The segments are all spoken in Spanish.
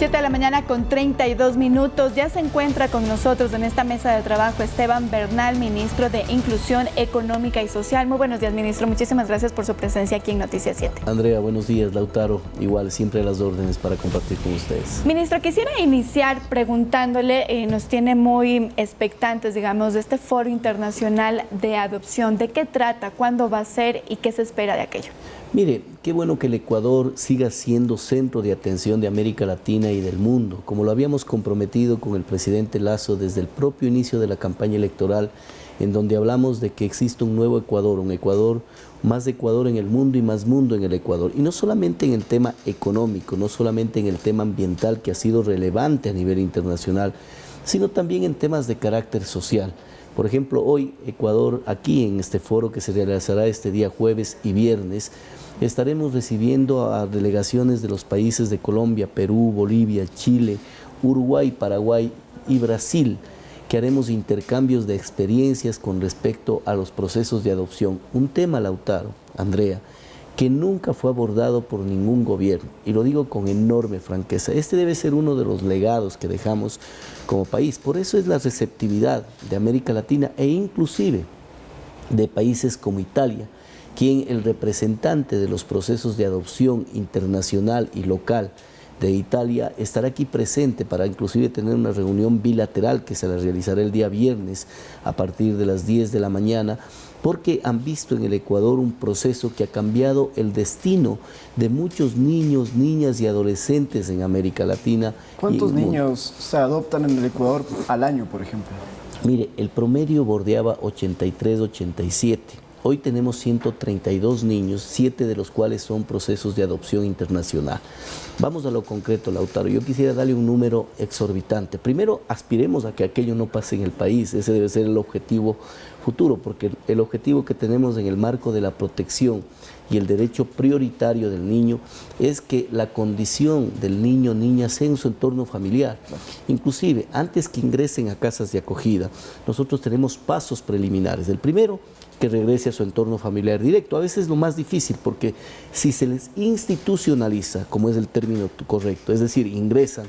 7 de la mañana con 32 minutos. Ya se encuentra con nosotros en esta mesa de trabajo Esteban Bernal, ministro de Inclusión Económica y Social. Muy buenos días, ministro. Muchísimas gracias por su presencia aquí en Noticias 7. Andrea, buenos días. Lautaro, igual, siempre a las órdenes para compartir con ustedes. Ministro, quisiera iniciar preguntándole, nos tiene muy expectantes, digamos, de este foro internacional de adopción. ¿De qué trata? ¿Cuándo va a ser? ¿Y qué se espera de aquello? Mire, qué bueno que el Ecuador siga siendo centro de atención de América Latina y del mundo, como lo habíamos comprometido con el presidente Lasso desde el propio inicio de la campaña electoral, en donde hablamos de que existe un nuevo Ecuador, un Ecuador, más Ecuador en el mundo y más mundo en el Ecuador. Y no solamente en el tema económico, no solamente en el tema ambiental, que ha sido relevante a nivel internacional, sino también en temas de carácter social. Por ejemplo, hoy Ecuador, aquí en este foro que se realizará este día jueves y viernes, estaremos recibiendo a delegaciones de los países de Colombia, Perú, Bolivia, Chile, Uruguay, Paraguay y Brasil, que haremos intercambios de experiencias con respecto a los procesos de adopción. Un tema, Lautaro, Andrea, que nunca fue abordado por ningún gobierno, y lo digo con enorme franqueza. Este debe ser uno de los legados que dejamos como país. Por eso es la receptividad de América Latina e inclusive de países como Italia, quien el representante de los procesos de adopción internacional y local de Italia estará aquí presente para inclusive tener una reunión bilateral que se la realizará el día viernes a partir de las 10 de la mañana, porque han visto en el Ecuador un proceso que ha cambiado el destino de muchos niños, niñas y adolescentes en América Latina. ¿Cuántos niños se adoptan en el Ecuador al año, por ejemplo? Mire, el promedio bordeaba 83, 87. Hoy tenemos 132 niños, 7 de los cuales son procesos de adopción internacional. Vamos a lo concreto, Lautaro. Yo quisiera darle un número exorbitante. Primero, aspiremos a que aquello no pase en el país. Ese debe ser el objetivo futuro, porque el objetivo que tenemos en el marco de la protección y el derecho prioritario del niño es que la condición del niño o niña sea en su entorno familiar. Inclusive, antes que ingresen a casas de acogida, nosotros tenemos pasos preliminares. El primero, que regrese a su entorno familiar directo. A veces es lo más difícil, porque si se les institucionaliza, como es el término correcto, es decir, ingresan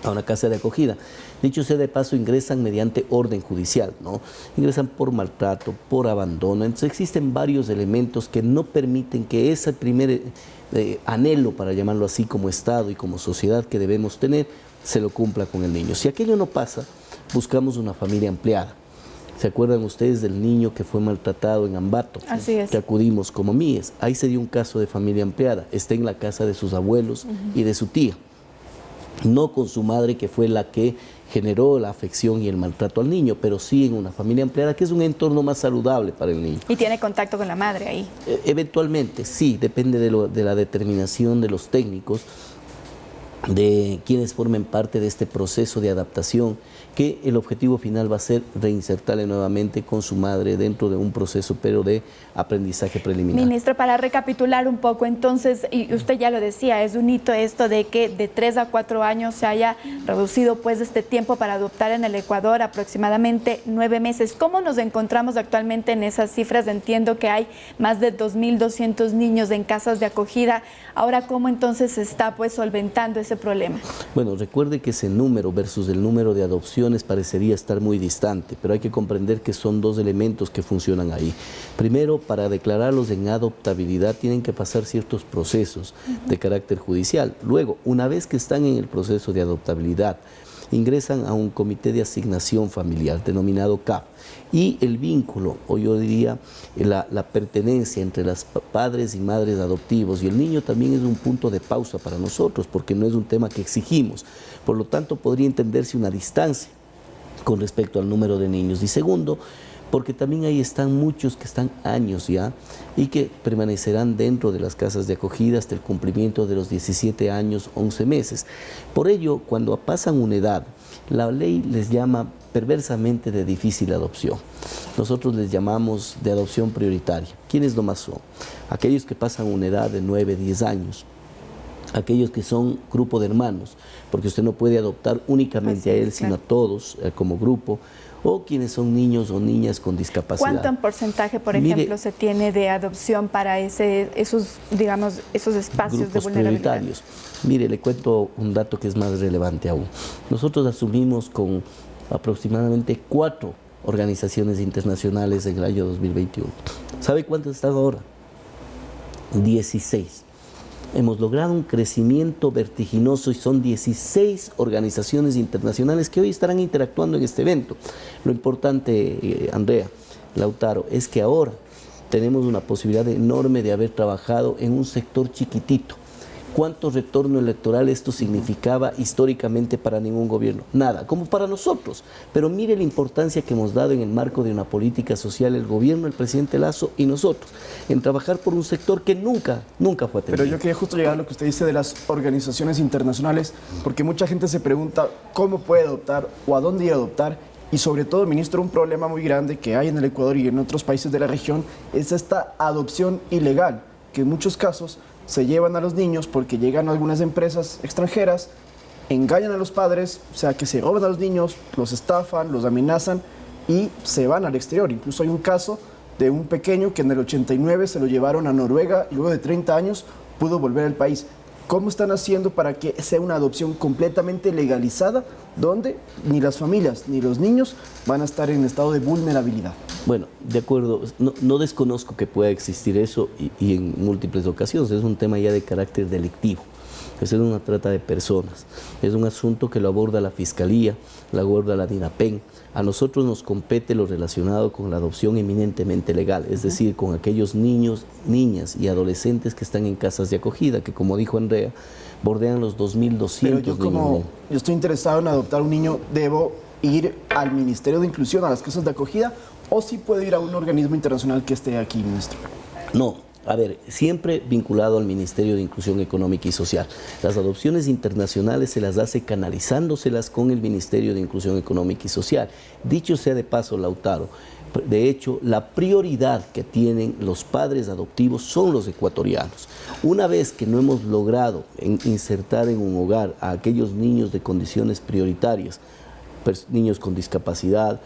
a una casa de acogida, dicho sea de paso, ingresan mediante orden judicial, ¿no? Ingresan por maltrato, por abandono. Entonces existen varios elementos que no permiten que ese primer anhelo, para llamarlo así, como Estado y como sociedad que debemos tener, se lo cumpla con el niño. Si aquello no pasa, buscamos una familia ampliada. ¿Se acuerdan ustedes del niño que fue maltratado en Ambato? Así es. Que acudimos como MIES. Ahí se dio un caso de familia ampliada. Está en la casa de sus abuelos y de su tía. No con su madre, que fue la que generó la afección y el maltrato al niño, pero sí en una familia ampliada, que es un entorno más saludable para el niño. ¿Y tiene contacto con la madre ahí? Eventualmente, sí, depende de la determinación de los técnicos, de quienes formen parte de este proceso de adaptación, que el objetivo final va a ser reinsertarle nuevamente con su madre dentro de un proceso, pero de aprendizaje preliminar. Ministro, para recapitular un poco, entonces, y usted ya lo decía, es un hito esto de que de 3 a 4 años se haya reducido pues este tiempo para adoptar en el Ecuador, aproximadamente 9 meses. ¿Cómo nos encontramos actualmente en esas cifras? Entiendo que hay más de 2.200 niños en casas de acogida. Ahora, ¿cómo entonces se está pues solventando ese problema? Bueno, recuerde que ese número versus el número de adopciones parecería estar muy distante, pero hay que comprender que son dos elementos que funcionan ahí. Primero, para declararlos en adoptabilidad tienen que pasar ciertos procesos de carácter judicial. Luego, una vez que están en el proceso de adoptabilidad, ingresan a un comité de asignación familiar denominado CAF, y el vínculo, o yo diría la pertenencia entre los padres y madres adoptivos y el niño también es un punto de pausa para nosotros, porque no es un tema que exigimos. Por lo tanto, podría entenderse una distancia con respecto al número de niños. Y segundo, porque también ahí están muchos que están años ya y que permanecerán dentro de las casas de acogida hasta el cumplimiento de los 17 años, 11 meses. Por ello, cuando pasan una edad, la ley les llama perversamente de difícil adopción. Nosotros les llamamos de adopción prioritaria. ¿Quiénes nomás son? Aquellos que pasan una edad de 9, 10 años. Aquellos que son grupo de hermanos, porque usted no puede adoptar únicamente a él, sino a todos como grupo, o quienes son niños o niñas con discapacidad. ¿Cuánto en porcentaje, por ejemplo, se tiene de adopción para esos, digamos, esos espacios de grupos vulnerabilidad? prioritarios? Mire, le cuento un dato que es más relevante aún. Nosotros asumimos con aproximadamente 4 organizaciones internacionales en el año 2021. ¿Sabe cuántas están ahora? 16. Hemos logrado un crecimiento vertiginoso y son 16 organizaciones internacionales que hoy estarán interactuando en este evento. Lo importante, Andrea, Lautaro, es que ahora tenemos una posibilidad enorme de haber trabajado en un sector chiquitito. ¿Cuánto retorno electoral esto significaba históricamente para ningún gobierno? Nada, como para nosotros. Pero mire la importancia que hemos dado en el marco de una política social, el gobierno, el presidente Lasso y nosotros, en trabajar por un sector que nunca fue atendido. Pero yo quería justo llegar a lo que usted dice de las organizaciones internacionales, porque mucha gente se pregunta cómo puede adoptar o a dónde ir a adoptar. Y sobre todo, ministro, un problema muy grande que hay en el Ecuador y en otros países de la región es esta adopción ilegal, que en muchos casos se llevan a los niños porque llegan a algunas empresas extranjeras, engañan a los padres, o sea, que se roban a los niños, los estafan, los amenazan y se van al exterior. Incluso hay un caso de un pequeño que en el 89 se lo llevaron a Noruega y luego de 30 años pudo volver al país. ¿Cómo están haciendo para que sea una adopción completamente legalizada, donde ni las familias ni los niños van a estar en estado de vulnerabilidad? Bueno, de acuerdo, no desconozco que pueda existir eso y en múltiples ocasiones. Es un tema ya de carácter delictivo. Es una trata de personas. Es un asunto que lo aborda la Fiscalía, lo aborda la DINAPEN. A nosotros nos compete lo relacionado con la adopción eminentemente legal, es decir, con aquellos niños, niñas y adolescentes que están en casas de acogida, que como dijo Andrea, bordean los 2.200 Pero niños. yo estoy interesado en adoptar un niño, ¿debo ir al Ministerio de Inclusión, a las casas de acogida, o si puedo ir a un organismo internacional que esté aquí, ministro? No. A ver, siempre vinculado al Ministerio de Inclusión Económica y Social. Las adopciones internacionales se las hace canalizándoselas con el Ministerio de Inclusión Económica y Social. Dicho sea de paso, Lautaro, de hecho, la prioridad que tienen los padres adoptivos son los ecuatorianos. Una vez que no hemos logrado insertar en un hogar a aquellos niños de condiciones prioritarias, niños con discapacidad,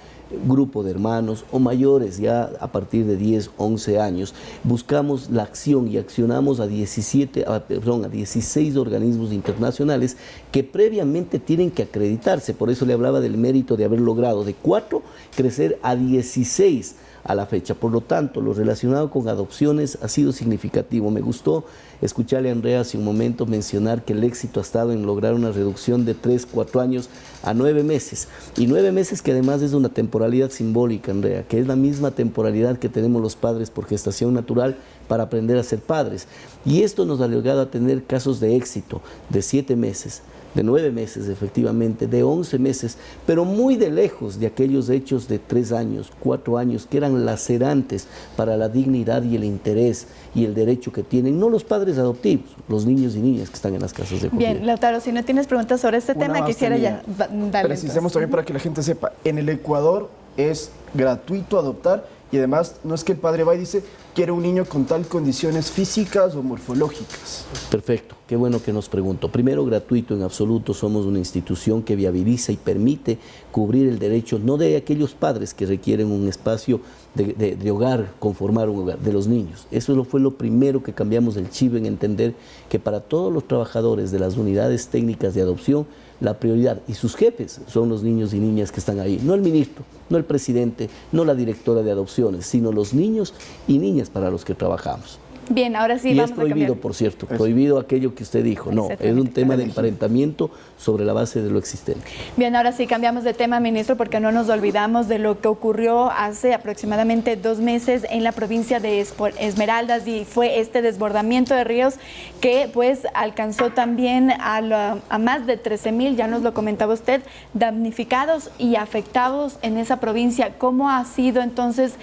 grupo de hermanos o mayores ya a partir de 10, 11 años, buscamos la acción y accionamos a 16 organismos internacionales que previamente tienen que acreditarse. Por eso le hablaba del mérito de haber logrado de 4 crecer a 16 a la fecha. Por lo tanto, lo relacionado con adopciones ha sido significativo. Me gustó escucharle a Andrea hace un momento mencionar que el éxito ha estado en lograr una reducción de 3, 4 años a 9 meses. Y 9 meses que además es una temporalidad simbólica, Andrea, que es la misma temporalidad que tenemos los padres por gestación natural para aprender a ser padres. Y esto nos ha llegado a tener casos de éxito de 7 meses, de 9 meses efectivamente, de 11 meses, pero muy de lejos de aquellos hechos de 3 años, 4 años, que eran lacerantes para la dignidad y el interés y el derecho que tienen, no los padres adoptivos, los niños y niñas que están en las casas de acogida. Bien, Lautaro, si no tienes preguntas sobre este tema, quisiera ya darle. Precisemos también para que la gente sepa, en el Ecuador es gratuito adoptar y además no es que el padre va y dice, quiero un niño con tal condiciones físicas o morfológicas. Perfecto, qué bueno que nos preguntó. Primero, gratuito en absoluto, somos una institución que viabiliza y permite cubrir el derecho, no de aquellos padres que requieren un espacio de hogar, conformar un hogar, de los niños. Eso fue lo primero que cambiamos el chip en entender que para todos los trabajadores de las unidades técnicas de adopción, la prioridad y sus jefes son los niños y niñas que están ahí, no el ministro, no el presidente, no la directora de adopciones, sino los niños y niñas para los que trabajamos. Bien, ahora sí y vamos es prohibido, a cambiar. por cierto, prohibido aquello que usted dijo. No, es un tema de emparentamiento sobre la base de lo existente. Bien, ahora sí cambiamos de tema, ministro, porque no nos olvidamos de lo que ocurrió hace aproximadamente 2 meses en la provincia de Esmeraldas, y fue este desbordamiento de ríos que pues alcanzó también a más de 13,000, ya nos lo comentaba usted, damnificados y afectados en esa provincia. ¿Cómo ha sido entonces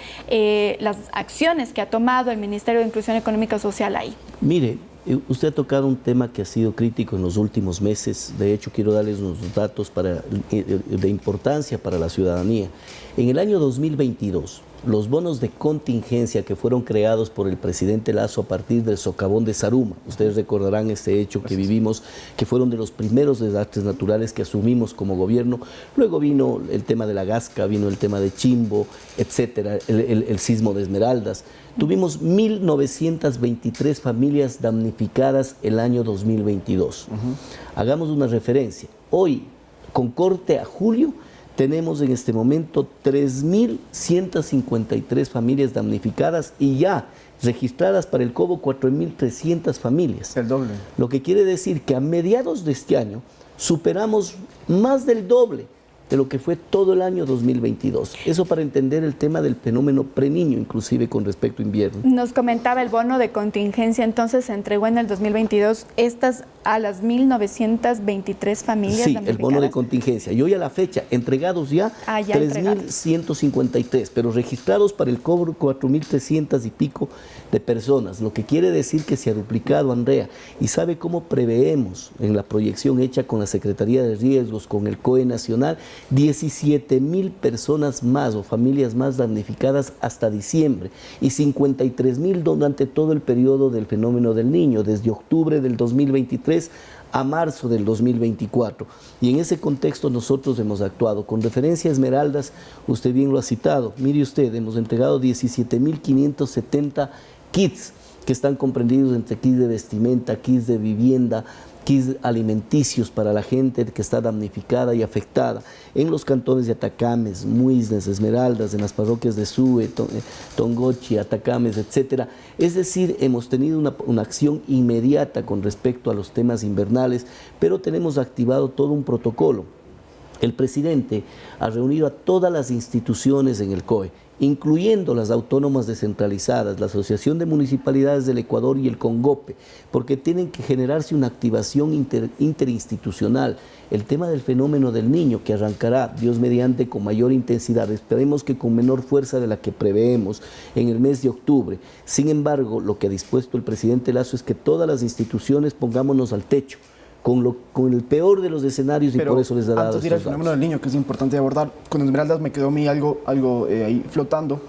las acciones que ha tomado el Ministerio de Inclusión Económica Social ahí? Mire, usted ha tocado un tema que ha sido crítico en los últimos meses. De hecho, quiero darles unos datos de importancia para la ciudadanía. En el año 2022, los bonos de contingencia que fueron creados por el presidente Lasso a partir del socavón de Zaruma. Ustedes recordarán este hecho que vivimos, que fueron de los primeros desastres naturales que asumimos como gobierno. Luego vino el tema de la Gasca, vino el tema de Chimbo, etcétera, el sismo de Esmeraldas. Tuvimos 1.923 familias damnificadas el año 2022. Hagamos una referencia. Hoy, con corte a julio, tenemos en este momento 3.153 familias damnificadas y ya registradas para el Cobo 4.300 familias. El doble. Lo que quiere decir que a mediados de este año superamos más del doble de lo que fue todo el año 2022. Eso para entender el tema del fenómeno preniño, inclusive con respecto a invierno. Nos comentaba el bono de contingencia, entonces se entregó en el 2022 estas a las 1.923 familias. Sí, el bono de contingencia. Y hoy a la fecha, entregados ya 3.153, pero registrados para el cobro 4.300 y pico de personas, lo que quiere decir que se ha duplicado, Andrea. ¿Y sabe cómo preveemos en la proyección hecha con la Secretaría de Riesgos, con el COE Nacional, 17.000 personas más o familias más damnificadas hasta diciembre y 53.000 durante todo el periodo del fenómeno del Niño, desde octubre del 2023 a marzo del 2024. Y en ese contexto nosotros hemos actuado. Con referencia a Esmeraldas, usted bien lo ha citado. Mire usted, hemos entregado 17.570 kits que están comprendidos entre kits de vestimenta, kits de vivienda, kits alimenticios para la gente que está damnificada y afectada en los cantones de Atacames, Muisnes, Esmeraldas, en las parroquias de Sue, Tongochi, Atacames, etcétera. Es decir, hemos tenido una acción inmediata con respecto a los temas invernales, pero tenemos activado todo un protocolo. El presidente ha reunido a todas las instituciones en el COE, incluyendo las autónomas descentralizadas, la Asociación de Municipalidades del Ecuador y el CONGOPE, porque tienen que generarse una activación interinstitucional. El tema del fenómeno del Niño, que arrancará, Dios mediante, con mayor intensidad, esperemos que con menor fuerza de la que preveemos en el mes de octubre. Sin embargo, lo que ha dispuesto el presidente Lasso es que todas las instituciones pongámonos al techo, con el peor de los escenarios. Pero y por eso les ha dado antes de ir al fenómeno del Niño, que es importante abordar, con Esmeraldas me quedó a mí algo ahí flotando.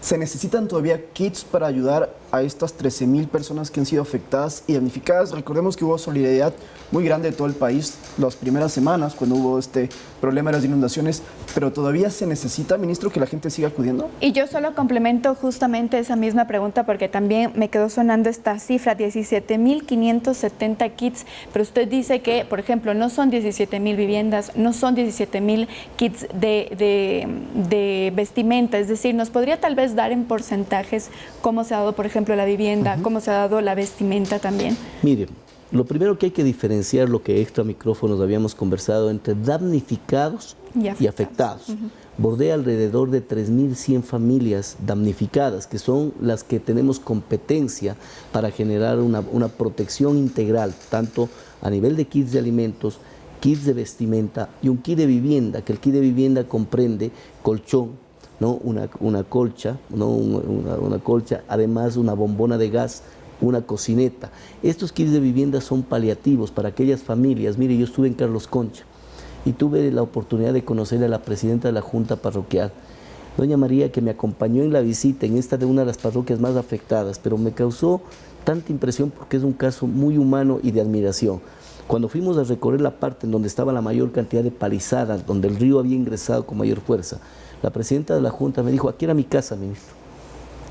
¿Se necesitan todavía kits para ayudar a estas 13.000 personas que han sido afectadas y damnificadas? Recordemos que hubo solidaridad muy grande de todo el país las primeras semanas cuando hubo este problema de las inundaciones, pero ¿todavía se necesita, ministro, que la gente siga acudiendo? Y yo solo complemento justamente esa misma pregunta porque también me quedó sonando esta cifra, 17.570 kits, pero usted dice que, por ejemplo, no son 17.000 viviendas, no son 17.000 kits de vestimenta, es decir, nos podría tal vez dar en porcentajes cómo se ha dado, por ejemplo, la vivienda, cómo se ha dado la vestimenta también. Mire, lo primero que hay que diferenciar, lo que extra micrófonos habíamos conversado, entre damnificados y afectados. Bordea alrededor de 3.100 familias damnificadas, que son las que tenemos competencia para generar una protección integral, tanto a nivel de kits de alimentos, kits de vestimenta y un kit de vivienda, que el kit de vivienda comprende colchón, ¿no? una colcha, ¿no? una colcha, además una bombona de gas, una cocineta. Estos kits de vivienda son paliativos para aquellas familias. Mire, yo estuve en Carlos Concha y tuve la oportunidad de conocer a la presidenta de la Junta Parroquial, doña María, que me acompañó en la visita en esta de una de las parroquias más afectadas, pero me causó tanta impresión porque es un caso muy humano y de admiración. Cuando fuimos a recorrer la parte en donde estaba la mayor cantidad de palizadas, donde el río había ingresado con mayor fuerza, la presidenta de la Junta me dijo: aquí era mi casa, ministro.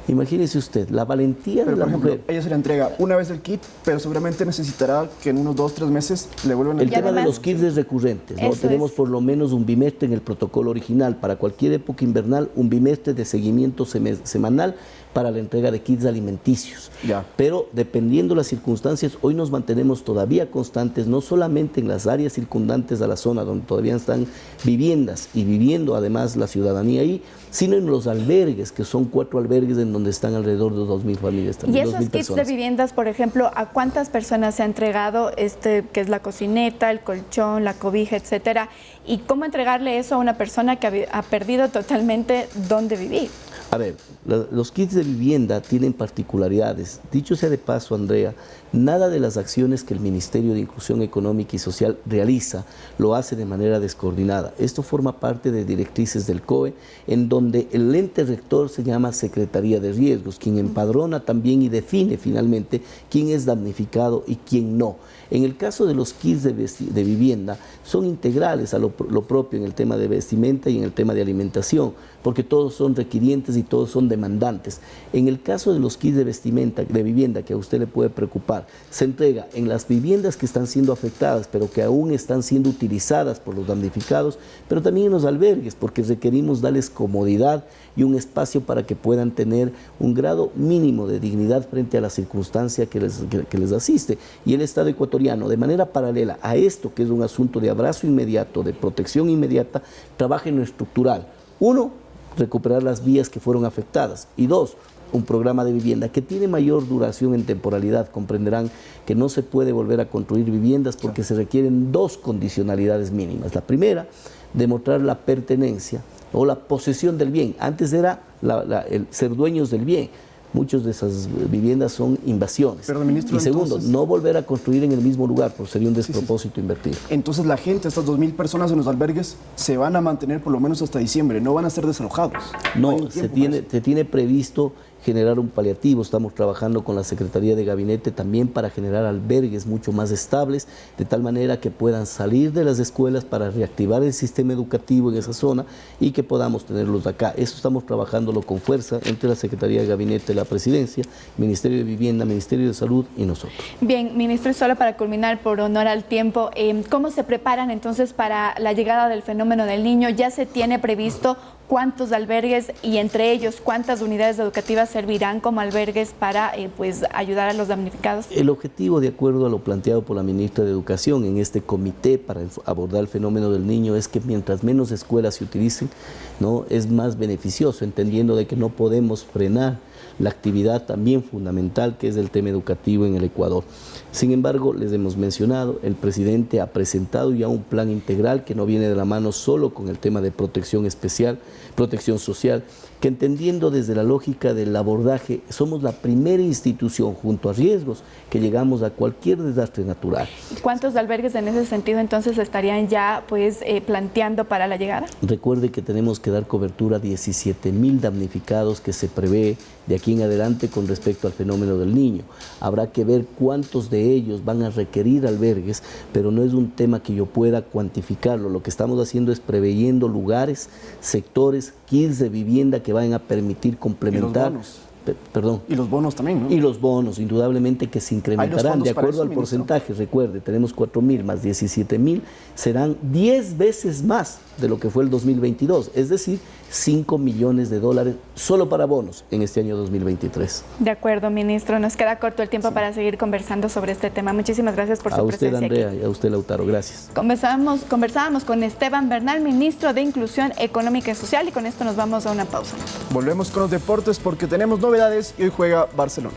Imagínese usted, la valentía de la mujer. Ella se le entrega una vez el kit, pero seguramente necesitará que en unos 2-3 meses le vuelvan el tema de los kits es recurrente, ¿no? Tenemos por lo menos un bimestre en el protocolo original, para cualquier época invernal, un bimestre de seguimiento semanal para la entrega de kits alimenticios. Pero dependiendo las circunstancias, hoy nos mantenemos todavía constantes, no solamente en las áreas circundantes a la zona donde todavía están viviendas y viviendo además la ciudadanía ahí, sino en los albergues, que son 4 albergues en donde están alrededor de 2.000 familias también. ¿Y esos kits de viviendas, por ejemplo, a cuántas personas se ha entregado, que es la cocineta, el colchón, la cobija, etcétera? ¿Y cómo entregarle eso a una persona que ha perdido totalmente dónde vivir? A ver, los kits de vivienda tienen particularidades. Dicho sea de paso, Andrea, Nada de las acciones que el Ministerio de Inclusión Económica y Social realiza lo hace de manera descoordinada. Esto forma parte de directrices del COE, en donde el ente rector se llama Secretaría de Riesgos, quien empadrona también y define finalmente quién es damnificado y quién no. En el caso de los kits de vivienda, son integrales a lo propio en el tema de vestimenta y en el tema de alimentación, porque todos son requirientes y todos son demandantes. En el caso de los kits de vivienda, que a usted le puede preocupar, se entrega en las viviendas que están siendo afectadas, pero que aún están siendo utilizadas por los damnificados, pero también en los albergues, porque requerimos darles comodidad y un espacio para que puedan tener un grado mínimo de dignidad frente a la circunstancia que les asiste. Y el Estado ecuatoriano, de manera paralela a esto, que es un asunto de abrazo inmediato, de protección inmediata, trabaja en lo estructural. Uno, recuperar las vías que fueron afectadas. Y dos, un programa de vivienda que tiene mayor duración en temporalidad. Comprenderán que no se puede volver a construir viviendas porque se requieren dos condicionalidades mínimas. La primera, demostrar la pertenencia o la posesión del bien. Antes era el ser dueños del bien. Muchas de esas viviendas son invasiones. Pero, ministro, y segundo, entonces, no volver a construir en el mismo lugar, porque sería un despropósito invertir. Entonces la gente, estas 2.000 personas en los albergues, se van a mantener por lo menos hasta diciembre, no van a ser desalojados. No, se tiene previsto generar un paliativo. Estamos trabajando con la Secretaría de Gabinete también para generar albergues mucho más estables, de tal manera que puedan salir de las escuelas para reactivar el sistema educativo en esa zona y que podamos tenerlos acá. Eso estamos trabajándolo con fuerza entre la Secretaría de Gabinete de la Presidencia, Ministerio de Vivienda, Ministerio de Salud y nosotros. Bien, ministro, y solo para culminar, por honor al tiempo, ¿cómo se preparan entonces para la llegada del fenómeno del Niño? ¿Ya se tiene previsto cuántos albergues y entre ellos cuántas unidades educativas servirán como albergues para pues ayudar a los damnificados? El objetivo, de acuerdo a lo planteado por la ministra de Educación en este comité para abordar el fenómeno del niño, es que mientras menos escuelas se utilicen, ¿no?, es más beneficioso, entendiendo de que no podemos frenar la actividad también fundamental que es el tema educativo en el Ecuador. Sin embargo, les hemos mencionado, el presidente ha presentado ya un plan integral que no viene de la mano solo con el tema de protección especial, protección social, que entendiendo desde la lógica del abordaje, somos la primera institución junto a riesgos que llegamos a cualquier desastre natural. ¿Cuántos albergues en ese sentido entonces estarían ya pues planteando para la llegada? Recuerde que tenemos que dar cobertura a 17.000 damnificados que se prevé de aquí en adelante con respecto al fenómeno del Niño. Habrá que ver cuántos de ellos van a requerir albergues, pero no es un tema que yo pueda cuantificarlo. Lo que estamos haciendo es preveyendo lugares, sectores, kits de vivienda que vayan a permitir complementar. ¿Y los bonos? Perdón. Y los bonos también, ¿no? Y los bonos, indudablemente que se incrementarán de acuerdo al porcentaje. Recuerde, tenemos 4.000 más 17.000, serán 10 veces más de lo que fue el 2022, es decir, 5 millones de dólares solo para bonos en este año 2023. De acuerdo, ministro, nos queda corto el tiempo para seguir conversando sobre este tema. Muchísimas gracias por su presencia. A usted, Andrea, aquí. Y a usted, Lautaro, gracias. Conversábamos con Esteban Bernal, ministro de Inclusión Económica y Social, y con esto nos vamos a una pausa. Volvemos con los deportes porque tenemos novedades y hoy juega Barcelona.